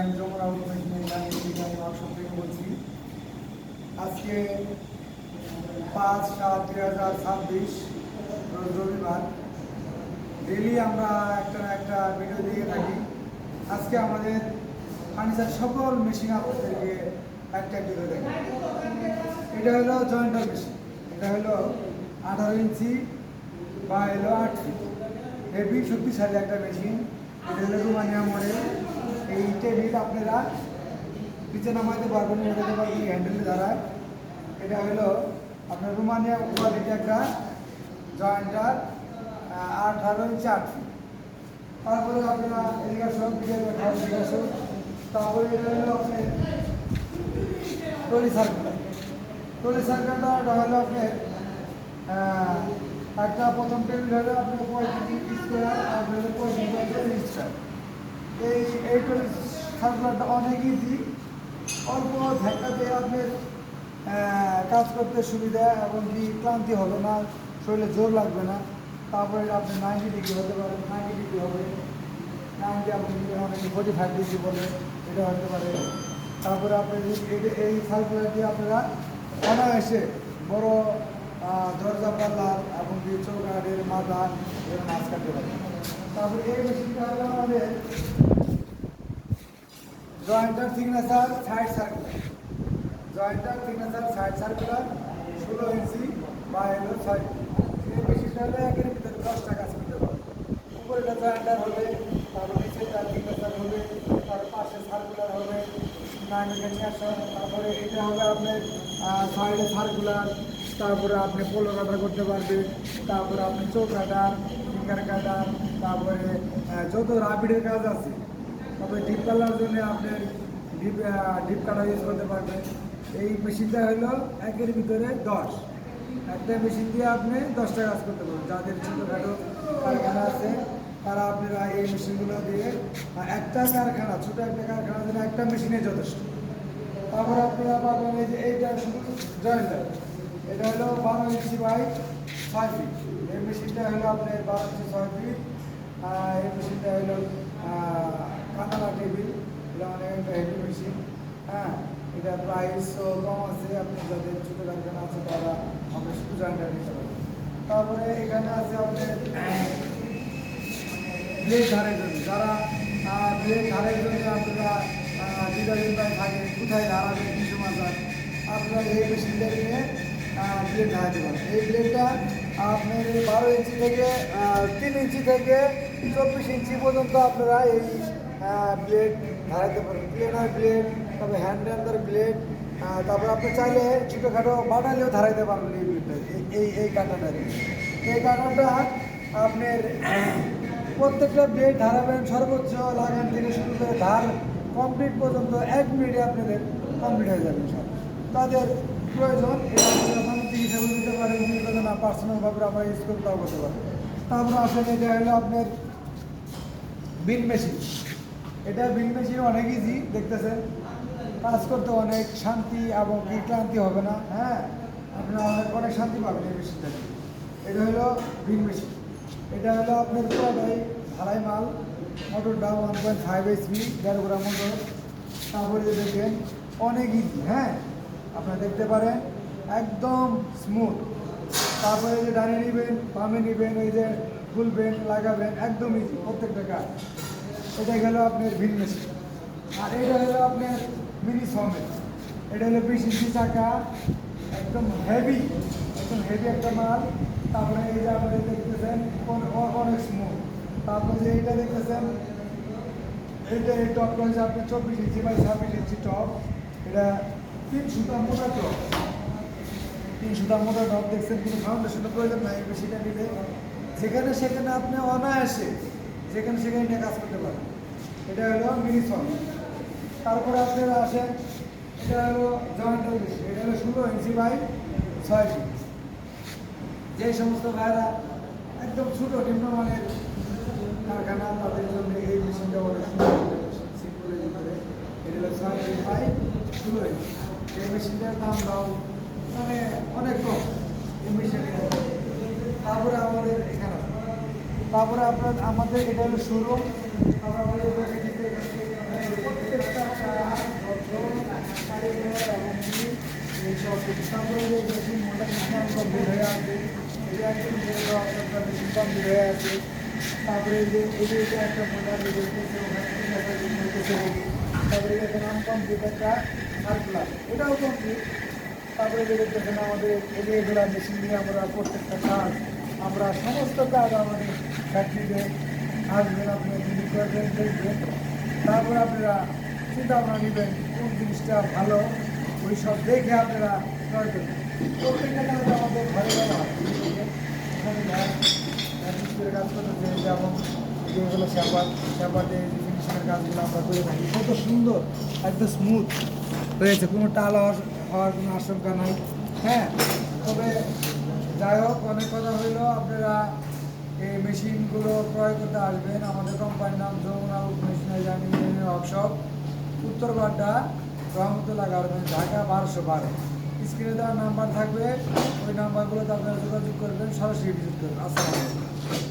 Joint Jamuna workshop থেকে বলছি। আজকে 5/7/2026 রোজ রবিবার। ডেলি আমরা একটা না একটা ভিডিও দিয়ে থাকি। আজকে আমাদের ফার্নিচার সকল মেশিন আপনাদেরকে একটা করে দেখি। এটা হলো জয়েন্টার মেশিন। এটা হলো 18 ইঞ্চি বা হলো 8 ফিট হেভি শক্তিশালী একটা মেশিন। এটা হলো রোমানিয়া মডেল। এই টেবিল আপনারা নিচে নামাইতে পারবেন, উঠাতে পারবেন হ্যান্ডেলের দ্বারা। এটা হলো আপনার রোমানিয়া কোয়ালিটি একটা জয়েন্টার 18 ইঞ্চি 8 ফিট। তারপরে আপনারা এদিকে সব দিকে দেখান। তারপরে এটা হলো আপনার ট্রলি সার্কুলার। ট্রলি সার্কুলারটা হলো আপনার একটা প্রথম টেবিল হলো আপনার 35 স্কোয়ার আর হলো 35 স্কোয়ার। এই ট্রলি সার্কুলারটা অনেক ইজি, অল্প ধাক্কাতে আপনার কাজ করতে সুবিধা এবং কি ক্লান্তি হবে না, শরীরে জোর লাগবে না। তারপরে আপনি 90 ডিগ্রি হতে পারে, 90 ডিগ্রি হবে, 90 আপনি অনেকে 45 ডিগ্রি বলে, এটা হতে পারে। তারপরে আপনি এই সার্কুলার দিয়ে আপনারা অনায়াসে বড় দরজা পাল্লার এবং কি চৌকাঠের মাথা এর মাছ কাটতে পারে। তারপরে এই মেশিনটা হলো আমাদের jointer signature side circular. Jointer signature side circular 16 ইঞ্চি বা হলো 6 ফিট। এই মেশিনটা হলে একের ভিতরে 10টা কাজ করতে পারবে। উপরেটা জয়েন্টার হবে, তারপর নিচেটা সিগনেচার হবে, তার পাশে সার্কুলার হবে, তারপরে এটা হবে আপনার সাইডে সার্কুলার। তারপরে আপনি পোলো কাটার করতে পারবেন, তারপরে আপনি চোখ কাটার, ফিঙ্গার কাটার, তারপরে যত রাবিডের কাজ আছে, তারপরে ডিপ কালার জন্য আপনার ডিপ কাটার ইউজ করতে পারবেন। এই মেশিনটা হলো একের ভিতরে 10। একটা মেশিন দিয়ে আপনি 10টা কাজ করতে পারবেন। যাদের ছোটোখাটো কারখানা আছে তারা আপনারা এই মেশিনগুলো দিয়ে একটা কারখানা, ছোটো একটা কারখানার জন্য একটা মেশিনে যথেষ্ট। তারপরে আপনারা পাবেন এই যে এইটা শুধু জয়েন্টার। এটা হলো 12 ইঞ্চি বাই 6 ফিট। এই মেশিনটা হলো আপনার 12 ইঞ্চি 6 ফিট। এই মেশিনটা হলো কানালা টেবিল। এটা অনেক একটা হেভি মেশিন। হ্যাঁ, এটা প্রাইসও কম আছে। আপনি যাদের ছোটো কারখানা আছে তারা আপনি শুধু জয়েন্টার নিতে পারেন। তারপরে এখানে আছে আপনার ব্লেড ধারের জন্য, যারা ব্লেড ধারের জন্য আপনারা ডিজাইনটাই থাকে কোথায় ধারাবেন কিছু মাজার, আপনারা এই মেশিনটা নিয়ে ব্লেড ধারাতে পারেন। এই ব্লেডটা আপনার 12 ইঞ্চি থেকে 3 ইঞ্চি থেকে 24 ইঞ্চি পর্যন্ত আপনারা এই ব্লেড ধারাতে পারেন। প্লেনার ব্লেড, তারপরে হ্যান্ড হ্যান্ডার ব্লেড, তারপর আপনি চাইলে ছোটোখাটো বাটালিও ধারাইতে পারবেন এই ব্লেডটা। এই কাঁটাটা, এই কাঁটাটা আপনার প্রত্যেকটা ব্লেড ধারাবেন সর্বোচ্চ লাগান থেকে শুরু করে ধার কমপ্লিট পর্যন্ত 1 মিনিটে আপনাদের কমপ্লিট হয়ে যাবে। সব তাদের প্রয়োজন চিকিৎসা দিতে পারেন, না পার্সোনালভাবে আমরা ইউজ করে তাও করতে পারেন। তারপরে আসেন এটা হলো আপনার বিন মেশিন। এটা বিন মেশিন অনেক ইজি, দেখতেছেন কাজ করতে অনেক শান্তি এবং কি ক্লান্তি হবে না। হ্যাঁ, আপনারা অনেক শান্তি পাবেন এই মেশিনটাকে। এটা হলো বিন মেশিন। এটা হলো আপনার পুরোটাই ঢালাই মাল। মোটরটা 1.5 HP 1.5 গ্রাম মোটর। তারপরে দেখেন অনেক ইজি। হ্যাঁ, আপনারা দেখতে পারেন একদম স্মুথ। তারপরে যে ডানে নেবেন, বামে নেবেন, এই যে খুলবেন, লাগাবেন, একদম ইজি প্রত্যেকটা কাজ। এটা গেল আপনার ভিন মেশিন। আর এটা হলো আপনার মিনি সমেট। এটা হলো 20 ইঞ্চি চাকা, একদম হেভি একটা মাল। তারপরে এই যে আপনারা দেখতেছেন অনেক স্মুথ। তারপরে যে এইটা দেখতেছেন, এইটা এই টপটা হচ্ছে আপনার 24 ইঞ্চি বাই 26 ইঞ্চি টপ। এটা 3 সুতা মোটা টপ। 3 সুতা মোটা টপ দেখছেন, কোনো ফাউন্ডেশনের প্রয়োজন নাই। বেশিটা দিলে যেখানে সেখানে আপনি অনায়াসে যেখানে সেখানে নিয়ে কাজ করতে পারেন। এটা হলো মিনি সমেট। তারপরে আপনারা আসেন, এটা হলো জয়েন্টার মেশিন। এটা হলো 16 ইঞ্চি বাই 6 ফিট। যে সমস্ত ভাইরা একদম ছোটো নিম্নমানের কারখানা তাদের জন্য এই মেশিনটা অনেক সুন্দর সিম্পলের ভিতরে। এটা হলো 6 ফিট বাই 16 ইঞ্চি। এই মেশিনটার দাম দাও মানে অনেক কম এই মেশিনের। তারপরে আমাদের এখানে, তারপরে আমাদের এটা হলো শোরুম। প্রত্যেকটা এইসব তারপরে যে মেশিন মোটামুটি কমপ্লিট হয়ে আছে, এটা একদম মেশিন কমপ্লিট হয়ে আছে। তারপরে এই যে এটা একটা মোটর দেখতেছে, তারপরে এখানে আনকমপ্লিট একটা সার্কুলার, এটাও কমপ্লিট। তারপরে যে দেখতেছেন আমাদের এগুলা মেশিন দিয়ে আমরা প্রত্যেকটা কাজ, আমরা সমস্ত কাজ আমাদের ফ্যাক্টরিতে আসবেন, আপনি বিক্রি করবেন, দেখবেন। তারপরে আপনারা চিন্তা ভাবনা নেবেন কোন জিনিসটা ভালো, ওই সব দেখে আপনারা করবেন। প্রত্যেকটা কাজ আমাদের ঘরে ঘরে হয়, এখানে মিস্ত্রির কাজ করতেছে, যেমন যেগুলো শ্যাপাতে ফিনিশিংয়ের কাজগুলো আমরা করে থাকি। কত সুন্দর, একদম স্মুথ হয়েছে, কোনো টাল হওয়ার কোনো আশঙ্কা নাই। হ্যাঁ, তবে যাই হোক, অনেক কথা হইলো। আপনারা এই মেশিনগুলো ক্রয় করতে আসবেন। আমাদের কোম্পানির নাম যমুনা মেশিনারি ওয়ার্কশপ, উত্তর বাড্ডা, রহমতুল্লাহ গার্মেন্টস, ঢাকা 1212। স্ক্রিনে দেওয়ার নাম্বার থাকবে, ওই নাম্বারগুলোতে আপনারা যোগাযোগ করবেন, সরাসরি ভিজিট করবেন। আসসালামু আলাইকুম।